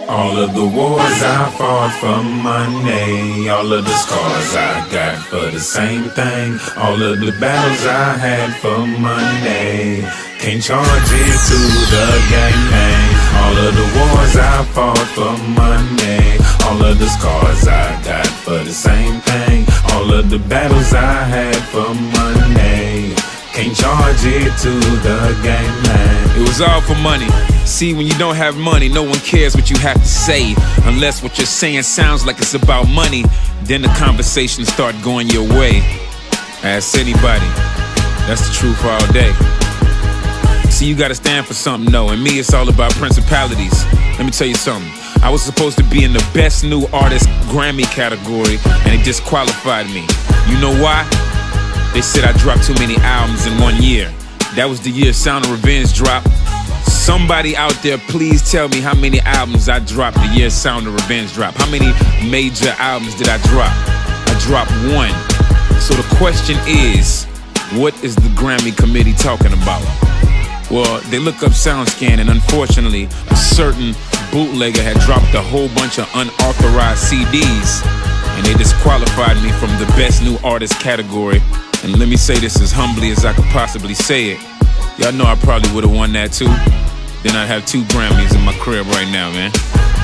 All of the wars I fought for money, all of the scars I got for the same thing, all of the battles I had for money, can't charge it to the gang. All of the wars I fought for money, all of the scars I got for the same thing, all of the battles I had for money, can't charge it to the gang, man. It was all for money. See, when you don't have money, no one cares what you have to say. Unless what you're saying sounds like it's about money, then the conversation start going your way. Ask anybody, that's the truth all day. See, you gotta stand for something, though, and me, it's all about principalities. Let me tell you something. I was supposed to be in the Best New Artist Grammy category, and they disqualified me. You know why? They said I dropped too many albums in 1 year. That was the year Sound of Revenge dropped. Somebody out there, please tell me how many albums I dropped the year Sound of Revenge dropped. How many major albums did I drop? I dropped one. So the question is, what is the Grammy committee talking about? Well, they look up SoundScan, and unfortunately, a certain bootlegger had dropped a whole bunch of unauthorized CDs, and they disqualified me from the Best New Artist category. And let me say this as humbly as I could possibly say it. Y'all know I probably would've won that too. Then I'd have 2 Grammys in my crib right now, man.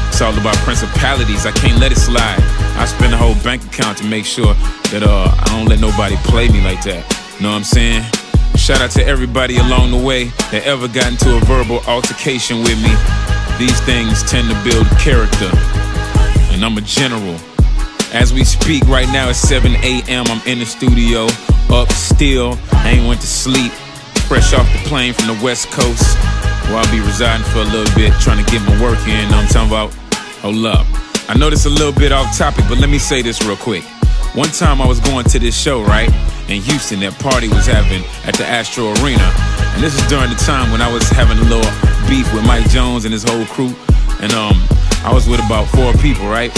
It's all about principalities. I can't let it slide. I spend a whole bank account to make sure that I don't let nobody play me like that. Know what I'm saying? Shout out to everybody along the way that ever got into a verbal altercation with me. These things tend to build character, and I'm a general. As we speak right now, it's 7 a.m. I'm in the studio, up still. I ain't went to sleep. Fresh off the plane from the West Coast, where I'll be residing for a little bit, trying to get my work in. Know what I'm talking about? Hold up. I know this a little bit off topic, but let me say this real quick. One time I was going to this show, right, in Houston, that party was having at the Astro Arena. And this is during the time when I was having a little beef with Mike Jones and his whole crew. And I was with about 4 people, right?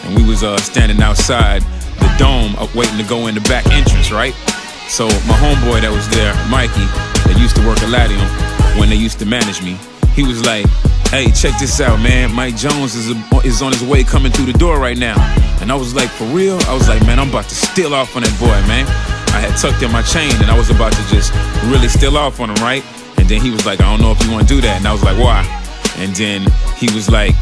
And we was standing outside the dome waiting to go in the back entrance, right? So my homeboy that was there, Mikey, that used to work at Latium when they used to manage me, he was like, hey, check this out, man. Mike Jones is on his way coming through the door right now. And I was like, for real? I was like, man, I'm about to steal off on that boy, man. I had tucked in my chain and I was about to just really steal off on him, right? And then he was like, I don't know if you want to do that. And I was like, why? And then he was like,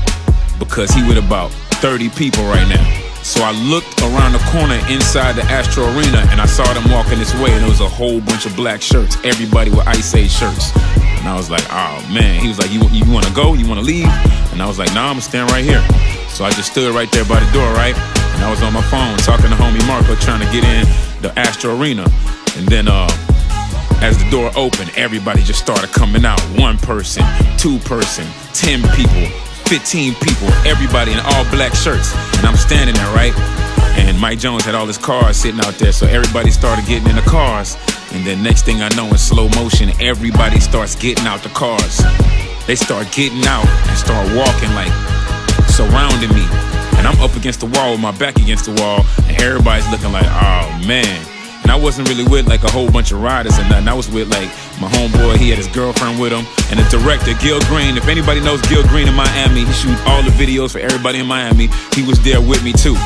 because he with about 30 people right now. So I looked around the corner inside the Astro Arena and I saw them walking this way, and there was a whole bunch of black shirts, everybody with Ice Age shirts. And I was like, oh man. He was like, you want to go? You want to leave? And I was like, nah, I'm going to stand right here. So I just stood right there by the door, right? And I was on my phone talking to homie Marco, trying to get in the Astro Arena. And then as the door opened, everybody just started coming out. 1 person, 2 person, 10 people, 15 people, everybody in all black shirts. And I'm standing there, right? And Mike Jones had all his cars sitting out there, so everybody started getting in the cars. And then next thing I know, in slow motion, everybody starts getting out the cars. They start getting out and start walking, like surrounding me. And I'm up against the wall with my back against the wall, and everybody's looking like, oh man. And I wasn't really with like a whole bunch of riders or nothing. I was with like my homeboy, he had his girlfriend with him, and the director, Gil Green. If anybody knows Gil Green in Miami, he shoots all the videos for everybody in Miami. He was there with me too.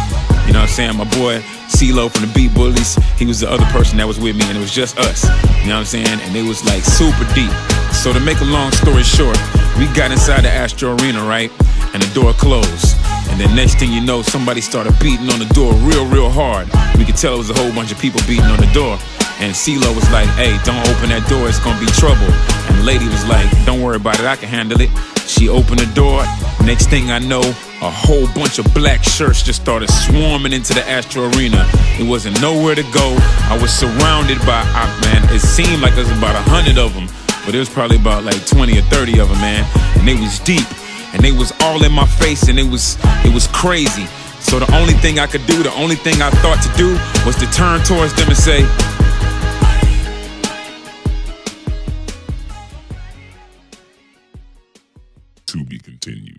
You know what I'm saying? My boy CeeLo from the Beat Bullies, he was the other person that was with me, and it was just us. You know what I'm saying? And it was like super deep. So to make a long story short, we got inside the Astro Arena, right? And the door closed. And then next thing you know, somebody started beating on the door real hard. We could tell it was a whole bunch of people beating on the door. And CeeLo was like, hey, don't open that door, it's gonna be trouble. And the lady was like, don't worry about it, I can handle it. She opened the door. Next thing I know, a whole bunch of black shirts just started swarming into the Astro Arena. It wasn't nowhere to go. I was surrounded by, man, it seemed like there was about 100 of them, but it was probably about like 20 or 30 of them, man. And they was deep, and they was all in my face, and it was crazy. So the only thing I could do, the only thing I thought to do was to turn towards them and say, to be continued.